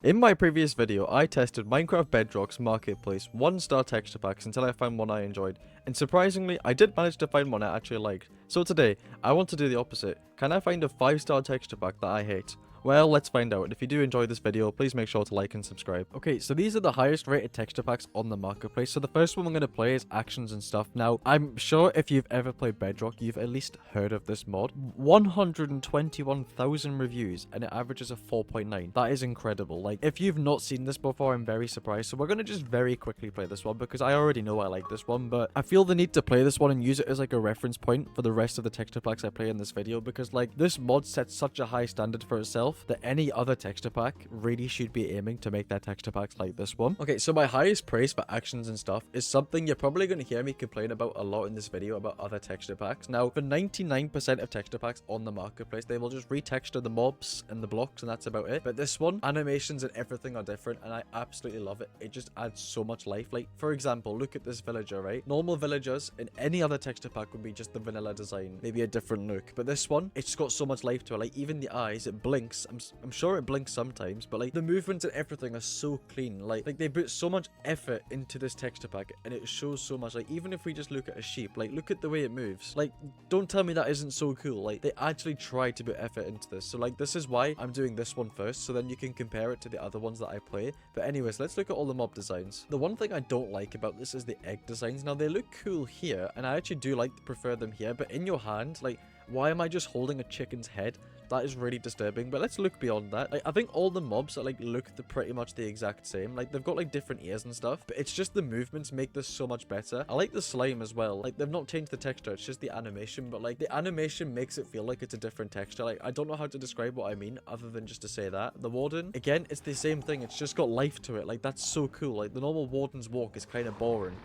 In my previous video, I tested Minecraft Bedrock's marketplace 1-star texture packs until I found one I enjoyed, and surprisingly, I did manage to find one I actually liked. So today, I want to do the opposite. Can I find a 5-star texture pack that I hate? Well, let's find out. If you do enjoy this video, please make sure to like and subscribe. Okay, so these are the highest rated texture packs on the marketplace. So the first one I'm going to play is Actions and Stuff. Now, I'm sure if you've ever played Bedrock, you've at least heard of this mod. 121,000 reviews and it averages a 4.9. That is incredible. Like, if you've not seen this before, I'm very surprised. So we're going to just very quickly play this one because I already know I like this one, but I feel the need to play this one and use it as like a reference point for the rest of the texture packs I play in this video because like this mod sets such a high standard for itself that any other texture pack really should be aiming to make their texture packs like this one. Okay, so my highest praise for Actions and Stuff is something you're probably going to hear me complain about a lot in this video about other texture packs. Now, for 99% of texture packs on the marketplace, they will just retexture the mobs and the blocks and that's about it. But this one, animations and everything are different and I absolutely love it. It just adds so much life. Like, for example, look at this villager, right? Normal villagers in any other texture pack would be just the vanilla design, maybe a different look. But this one, it's got so much life to it. Like, even the eyes, it blinks. I'm sure it blinks sometimes, but like the movements and everything are so clean. Like they put so much effort into this texture pack and it shows so much. Like, even if we just look at a sheep, like look at the way it moves. Like, don't tell me that isn't so cool. Like, they actually tried to put effort into this. So like, this is why I'm doing this one first, so then you can compare it to the other ones that I play. But anyways, let's look at all the mob designs. The one thing I don't like about this is the egg designs. Now, they look cool here and I actually do prefer them here, but in your hand, like, why am I just holding a chicken's head? That is really disturbing, but let's look beyond that. Like, I think all the mobs are, like, look pretty much the exact same. Like, they've got, like, different ears and stuff, but it's just the movements make this so much better. I like the slime as well. Like, they've not changed the texture, it's just the animation, but, like, the animation makes it feel like it's a different texture. Like, I don't know how to describe what I mean other than just to say that. The warden, again, it's the same thing. It's just got life to it. Like, that's so cool. Like, the normal warden's walk is kind of boring,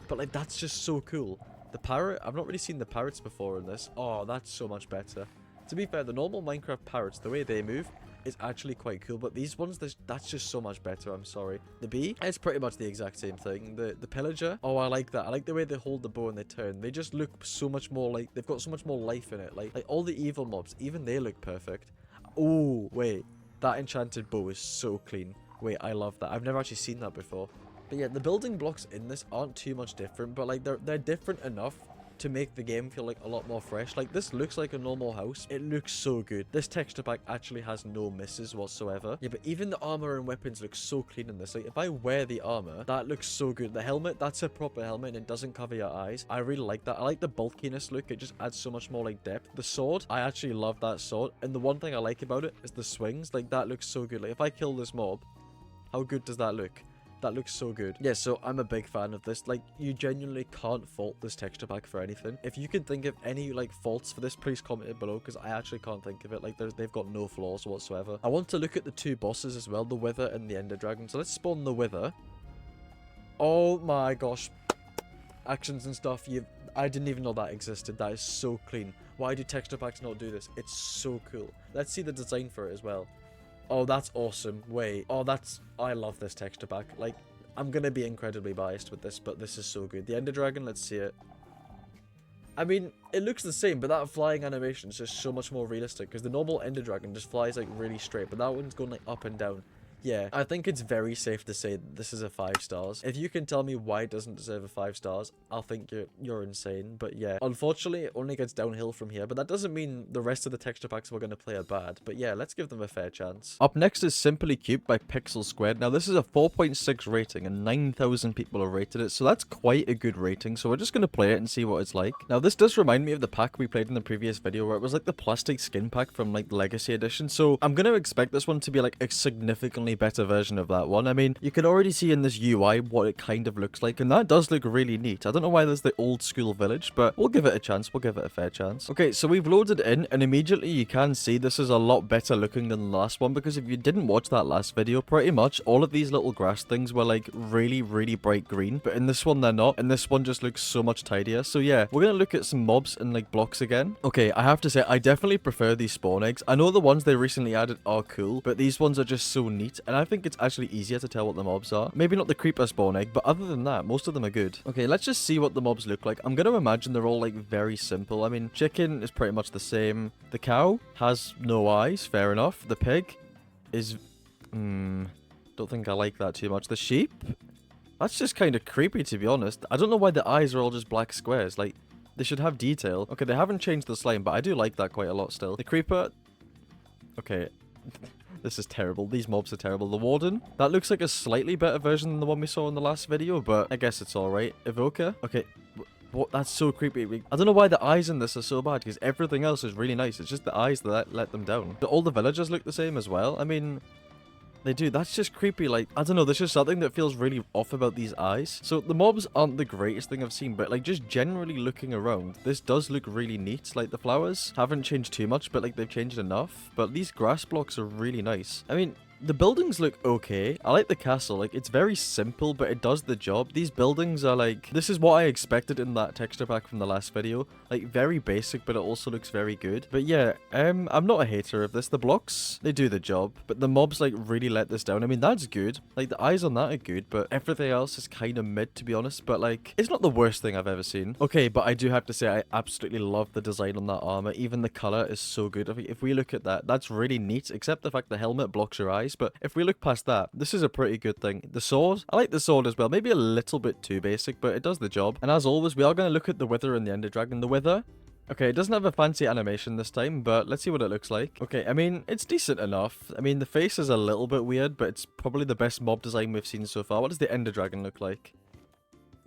but, like, that's just so cool. The parrot, I've not really seen the parrots before in this. Oh, that's so much better. To be fair, the normal Minecraft parrots, the way they move is actually quite cool, but these ones, that's just so much better. I'm sorry. The bee, it's pretty much the exact same thing. The pillager, oh, I like that. I like the way they hold the bow and they turn. They just look so much more like, they've got so much more life in it. Like all the evil mobs, even they look perfect. Oh, wait. That enchanted bow is so clean. Wait, I love that. I've never actually seen that before. But yeah, the building blocks in this aren't too much different, but like they're different enough to make the game feel like a lot more fresh. Like, this looks like a normal house. It looks so good. This texture pack actually has no misses whatsoever. Yeah, but even the armor and weapons look so clean in this. Like, if I wear the armor, that looks so good. The helmet, that's a proper helmet and it doesn't cover your eyes. I really like that. I like the bulkiness look. It just adds so much more like depth. The sword, I actually love that sword. And the one thing I like about it is the swings. Like, that looks so good. Like, if I kill this mob, how good does that look? That looks so good. Yeah, so I'm a big fan of this. Like, you genuinely can't fault this texture pack for anything. If you can think of any, like, faults for this, please comment it below, because I actually can't think of it. Like, they've got no flaws whatsoever. I want to look at the two bosses as well, the Wither and the Ender Dragon. So let's spawn the Wither. Oh my gosh. Actions and Stuff, I didn't even know that existed. That is so clean. Why do texture packs not do this? It's so cool. Let's see the design for it as well. Oh, that's awesome. Wait. Oh, I love this texture pack. Like, I'm gonna be incredibly biased with this, but this is so good. The Ender Dragon, let's see it. I mean, it looks the same, but that flying animation is just so much more realistic, because the normal Ender Dragon just flies, like, really straight, but that one's going, like, up and down. Yeah, I think it's very safe to say that this is a 5 stars. If you can tell me why it doesn't deserve a 5 stars, I'll think you're insane. But yeah, unfortunately, it only gets downhill from here. But that doesn't mean the rest of the texture packs we're going to play are bad. But yeah, let's give them a fair chance. Up next is Simply Cute by Pixel Squared. Now, this is a 4.6 rating and 9,000 people have rated it. So that's quite a good rating. So we're just going to play it and see what it's like. Now, this does remind me of the pack we played in the previous video where it was like the plastic skin pack from like Legacy Edition. So I'm going to expect this one to be like a significantly better version of that one. I mean, you can already see in this UI what it kind of looks like, and that does look really neat. I don't know why there's the old school village, but we'll give it a chance. We'll give it a fair chance. Okay, so we've loaded in, and immediately you can see this is a lot better looking than the last one, because if you didn't watch that last video, pretty much all of these little grass things were like really, really bright green, but in this one they're not, and this one just looks so much tidier. So yeah, we're gonna look at some mobs and like blocks again. Okay, I have to say, I definitely prefer these spawn eggs. I know the ones they recently added are cool, but these ones are just so neat, and I think it's actually easier to tell what the mobs are. Maybe not the creeper spawn egg, but other than that, most of them are good. Okay, let's just see what the mobs look like. I'm gonna imagine they're all like very simple. I mean, chicken is pretty much the same. The cow has no eyes, fair enough. The pig is Don't think I like that too much. The sheep? That's just kind of creepy, to be honest. I don't know why the eyes are all just black squares. Like, they should have detail. Okay, they haven't changed the slime, but I do like that quite a lot still. The creeper... Okay. This is terrible. These mobs are terrible. The warden? That looks like a slightly better version than the one we saw in the last video, but I guess it's alright. Evoker? Okay. What? That's so creepy. I don't know why the eyes in this are so bad, because everything else is really nice. It's just the eyes that let them down. Do all the villagers look the same as well? I mean... They do. That's just creepy. Like, I don't know. There's just something that feels really off about these eyes. So the mobs aren't the greatest thing I've seen, but like just generally looking around, this does look really neat. Like the flowers haven't changed too much, but like they've changed enough. But these grass blocks are really nice. I mean, the buildings look okay. I like the castle. Like, it's very simple, but it does the job. These buildings are like... This is what I expected in that texture pack from the last video. Like, very basic, but it also looks very good. But yeah, I'm not a hater of this. The blocks, they do the job. But the mobs, like, really let this down. I mean, that's good. Like, the eyes on that are good, but everything else is kind of mid, to be honest. But, like, it's not the worst thing I've ever seen. Okay, but I do have to say, I absolutely love the design on that armor. Even the color is so good. If we look at that, that's really neat, except the fact the helmet blocks your eyes. But if we look past that, this is a pretty good thing. The sword, I like the sword as well. Maybe a little bit too basic, but it does the job. And as always, we are going to look at the wither and the ender dragon. The wither, okay, it doesn't have a fancy animation this time, but let's see what it looks like. Okay, I mean, it's decent enough. I mean, the face is a little bit weird, but it's probably the best mob design we've seen so far. What does the ender dragon look like?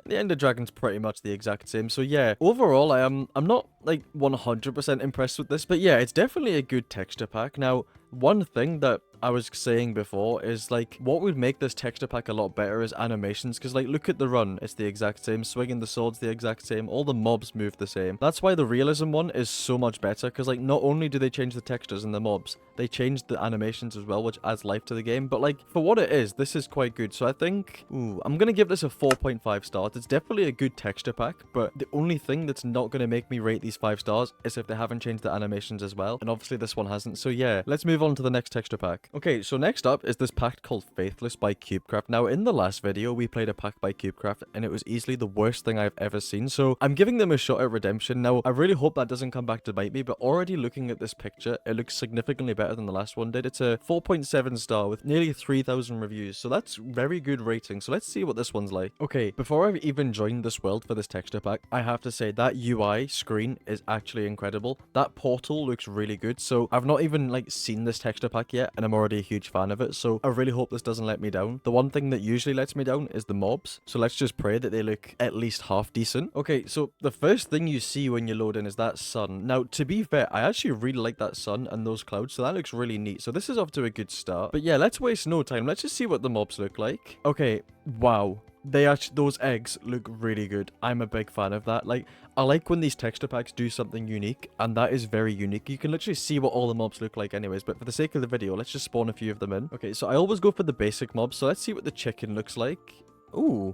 The ender dragon's pretty much the exact same. So yeah, overall, I'm not like 100% impressed with this, but yeah, it's definitely a good texture pack. Now, one thing that I was saying before is like what would make this texture pack a lot better is animations, because like look at the run, it's the exact same, swinging the sword's the exact same, all the mobs move the same. That's why the realism one is so much better, because like not only do they change the textures and the mobs, they changed the animations as well, which adds life to the game. But like for what it is, this is quite good. So I think I'm gonna give this a 4.5 stars. It's definitely a good texture pack, but the only thing that's not gonna make me rate these 5 stars is if they haven't changed the animations as well, and obviously this one hasn't. So yeah, let's move on to the next texture pack. Okay, so next up is this pack called Faithless by CubeCraft. Now, in the last video, we played a pack by CubeCraft, and it was easily the worst thing I've ever seen. So I'm giving them a shot at redemption. Now, I really hope that doesn't come back to bite me, but already looking at this picture, it looks significantly better than the last one did. It's a 4.7 star with nearly 3,000 reviews, so that's very good rating. So let's see what this one's like. Okay, before I've even joined this world for this texture pack, I have to say that UI screen is actually incredible. That portal looks really good. So I've not even like seen this texture pack yet, and I'm already a huge fan of it, so I really hope this doesn't let me down. The one thing that usually lets me down is the mobs, so let's just pray that they look at least half decent. Okay, so the first thing you see when you load in is that sun. Now, to be fair, I actually really like that sun and those clouds, so that looks really neat. So this is off to a good start. But yeah, let's waste no time. Let's just see what the mobs look like. Okay, wow. Those eggs look really good. I'm a big fan of that. Like, I like when these texture packs do something unique, and that is very unique. You can literally see what all the mobs look like anyways, but for the sake of the video, let's just spawn a few of them in. Okay, so I always go for the basic mobs, so let's see what the chicken looks like. Ooh.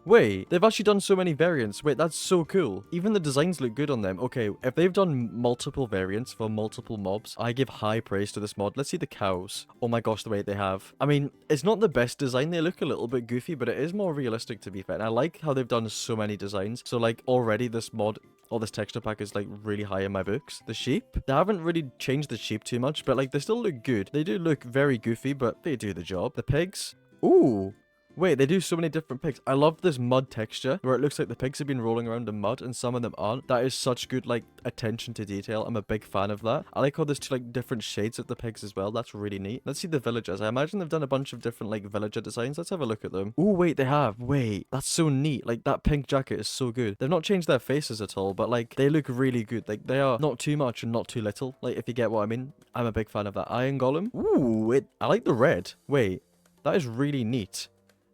Wait, they've actually done so many variants. Wait, that's so cool. Even the designs look good on them. Okay, if they've done multiple variants for multiple mobs, I give high praise to this mod. Let's see the cows. Oh my gosh, the way they have. I mean, it's not the best design. They look a little bit goofy, but it is more realistic, to be fair. And I like how they've done so many designs. So like already this mod or this texture pack is like really high in my books. The sheep, they haven't really changed the sheep too much, but like they still look good. They do look very goofy, but they do the job. The pigs, ooh. Wait, they do so many different pigs. I love this mud texture where it looks like the pigs have been rolling around in mud and some of them aren't. That is such good, like, attention to detail. I'm a big fan of that. I like how there's two, like, different shades of the pigs as well. That's really neat. Let's see the villagers. I imagine they've done a bunch of different, like, villager designs. Let's have a look at them. Oh, wait, they have. Wait, that's so neat. Like, that pink jacket is so good. They've not changed their faces at all, but, like, they look really good. Like, they are not too much and not too little. Like, if you get what I mean. I'm a big fan of that. Iron Golem. Ooh, I like the red. Wait, that is really neat.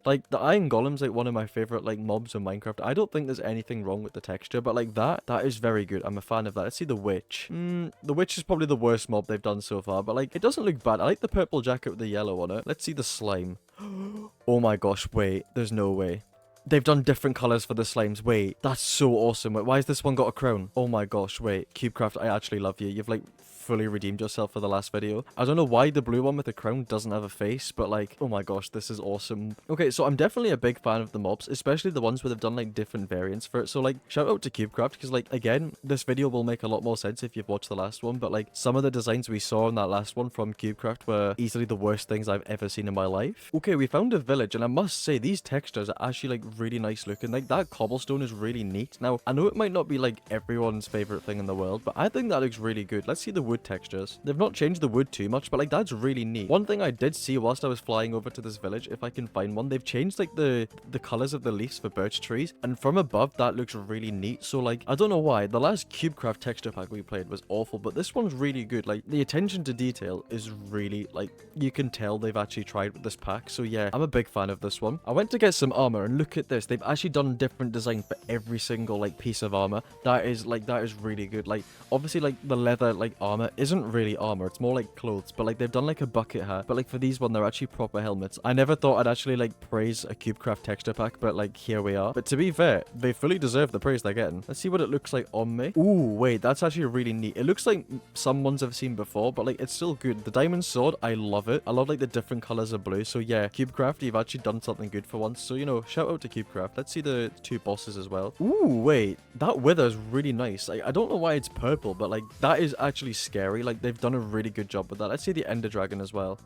Like, the Iron Golem's, like, one of my favorite, like, mobs in Minecraft. I don't think there's anything wrong with the texture, but, like, that is very good. I'm a fan of that. Let's see the Witch. The Witch is probably the worst mob they've done so far, but, like, it doesn't look bad. I like the purple jacket with the yellow on it. Let's see the slime. Oh my gosh, wait. There's no way. They've done different colors for the slimes. Wait, that's so awesome. Wait, why has this one got a crown? Oh my gosh, wait. CubeCraft, I actually love you. You've, like, fully redeemed yourself for the last video. I don't know why the blue one with the crown doesn't have a face, but like, oh my gosh, this is awesome. Okay, so I'm definitely a big fan of the mobs, especially the ones where they've done like different variants for it. So like, shout out to CubeCraft, because like, again, this video will make a lot more sense if you've watched the last one, but like, some of the designs we saw in that last one from CubeCraft were easily the worst things I've ever seen in my life. Okay, we found a village, and I must say, these textures are actually like really nice looking. Like, that cobblestone is really neat. Now, I know it might not be like everyone's favorite thing in the world, but I think that looks really good. Let's see the wood textures. They've not changed the wood too much, but like, that's really neat. One thing I did see whilst I was flying over to this village, if I can find one, they've changed like the colors of the leaves for birch trees, and from above that looks really neat. So like, I don't know why the last CubeCraft texture pack we played was awful, but this one's really good. Like, the attention to detail is really, like, you can tell they've actually tried with this pack. So yeah, I'm a big fan of this one. I went to get some armor, and look at this. They've actually done different design for every single like piece of armor. That is really good. Like, obviously, like, the leather like armor isn't really armor, it's more like clothes, but like, they've done like a bucket hat, but like, for these one, they're actually proper helmets. I never thought I'd actually like praise a CubeCraft texture pack, but like, here we are. But to be fair, they fully deserve the praise they're getting. Let's see what it looks like on me. Ooh, wait, that's actually really neat. It looks like some ones I've seen before, but like, it's still good. The diamond sword, I love it. I love like the different colors of blue. So yeah, CubeCraft, you've actually done something good for once. So, you know, shout out to CubeCraft. Let's see the two bosses as well. Ooh, wait, that wither is really nice. Like, I don't know why it's purple, but like, that is actually scary. Like, they've done a really good job with that. Let's see the ender dragon as well.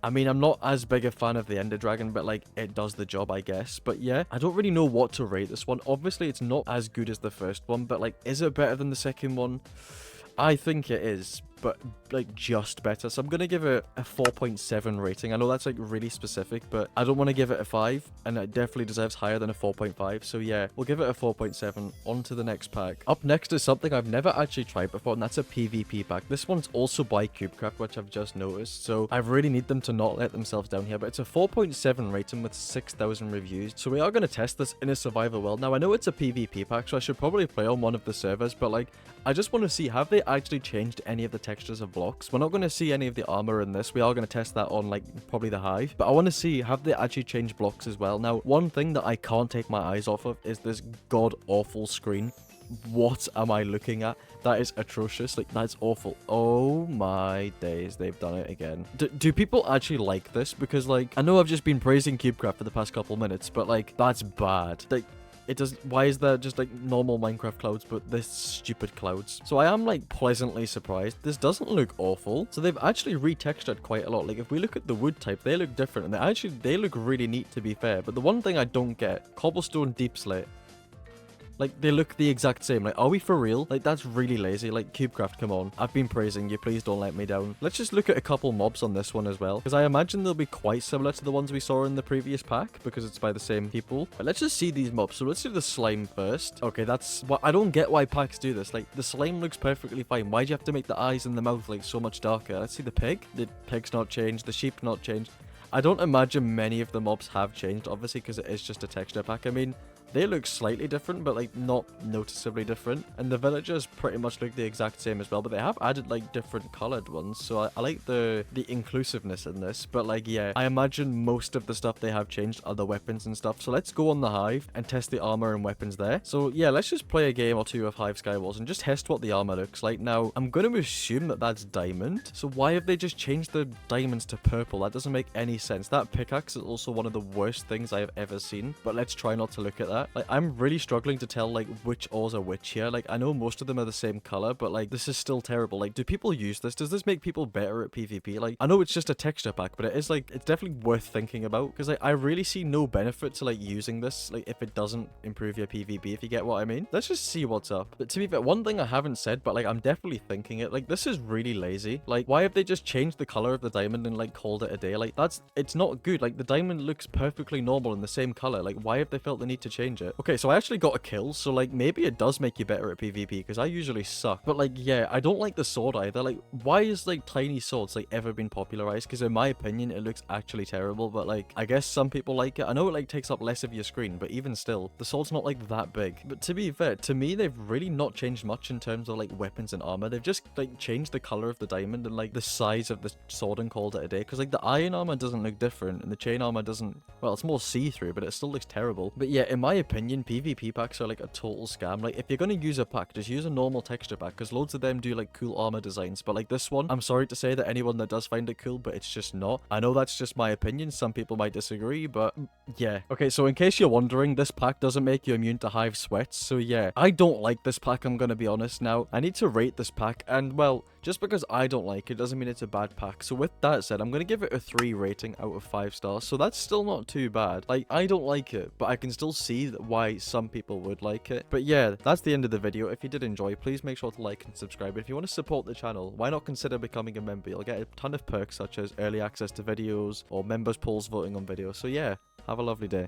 I mean, I'm not as big a fan of the ender dragon, but like, it does the job, I guess. But yeah, I don't really know what to rate this one. Obviously, it's not as good as the first one, but like, is it better than the second one? I think it is, but like, just better. So I'm gonna give it a 4.7 rating. I know that's like really specific, but I don't want to give it a 5, and it definitely deserves higher than a 4.5. So yeah, we'll give it a 4.7. On to the next pack. Up next is something I've never actually tried before, and that's a PvP pack. This one's also by CubeCraft, which I've just noticed, so I really need them to not let themselves down here. But it's a 4.7 rating with 6,000 reviews, so we are going to test this in a survival world. Now, I know it's a PvP pack, so I should probably play on one of the servers, but like, I just want to see, have they actually changed any of the textures of blocks? We're not going to see any of the armor in this. We are going to test that on like probably the hive, but I want to see, have they actually changed blocks as well? Now, one thing that I can't take my eyes off of is this god awful screen. What am I looking at? That is atrocious. Like, that's awful. Oh my days, they've done it again. Do people actually like this? Because like, I know I've just been praising CubeCraft for the past couple minutes, but like, that's bad. Like, it does. Why is there just like normal Minecraft clouds, but this stupid clouds? So I am like pleasantly surprised. This doesn't look awful. So they've actually retextured quite a lot. Like, if we look at the wood type, they look different, and they look really neat, to be fair. But the one thing I don't get, cobblestone deep slate. Like, they look the exact same. Like, are we for real? Like, that's really lazy. Like, CubeCraft, come on. I've been praising you. Please don't let me down. Let's just look at a couple mobs on this one as well, because I imagine they'll be quite similar to the ones we saw in the previous pack, because it's by the same people. But let's just see these mobs. So let's do the slime first. Okay, that's what I don't get why packs do this. Like, the slime looks perfectly fine. Why do you have to make the eyes and the mouth like so much darker? Let's see the pig. The pig's not changed. The sheep not changed. I don't imagine many of the mobs have changed, obviously, because it is just a texture pack. I mean, they look slightly different, but like not noticeably different. And the villagers pretty much look the exact same as well, but they have added like different colored ones. So I like the inclusiveness in this. But like, yeah, I imagine most of the stuff they have changed are the weapons and stuff. So let's go on the hive and test the armor and weapons there. So yeah, let's just play a game or two of Hive Skywalls and just test what the armor looks like. Now, I'm going to assume that that's diamond. So why have they just changed the diamonds to purple? That doesn't make any sense. That pickaxe is also one of the worst things I have ever seen, but let's try not to look at that. Like, I'm really struggling to tell like which ores are which here. Like, I know most of them are the same color, but like, this is still terrible. Like, do people use this? Does this make people better at PvP? Like, I know it's just a texture pack, but it is like, it's definitely worth thinking about, because like, I really see no benefit to like using this, like, if it doesn't improve your PvP, if you get what I mean. Let's just see what's up. But to be fair, one thing I haven't said, but like, I'm definitely thinking it, like, this is really lazy. Like, why have they just changed the color of the diamond and like called it a day? Like, it's not good. Like, the diamond looks perfectly normal in the same color. Like, why have they felt the need to change it? Okay, so I actually got a kill, so like, maybe it does make you better at PvP, because I usually suck. But like, yeah, I don't like the sword either. Like, why is like tiny swords like ever been popularized? Because in my opinion, it looks actually terrible, but like, I guess some people like it. I know it like takes up less of your screen, but even still, the sword's not like that big. But to be fair, to me, they've really not changed much in terms of like weapons and armor. They've just like changed the color of the diamond and like the size of the sword and called it a day. Because like, the iron armor doesn't look different, and the chain armor doesn't, well, it's more see-through, but it still looks terrible. But yeah, in my opinion, PvP packs are like a total scam. Like, if you're gonna use a pack, just use a normal texture pack, because loads of them do like cool armor designs. But like this one, I'm sorry to say that anyone that does find it cool, but it's just not. I know that's just my opinion. Some people might disagree, but yeah. Okay, so in case you're wondering, this pack doesn't make you immune to hive sweats. So yeah, I don't like this pack, I'm gonna be honest. Now, I need to rate this pack, and well, just because I don't like it doesn't mean it's a bad pack. So with that said, I'm gonna give it a 3 rating out of 5 stars. So that's still not too bad. Like, I don't like it, but I can still see why some people would like it. But yeah, that's the end of the video. If you did enjoy, please make sure to like and subscribe. If you want to support the channel, why not consider becoming a member? You'll get a ton of perks such as early access to videos or members polls voting on videos. So yeah, have a lovely day.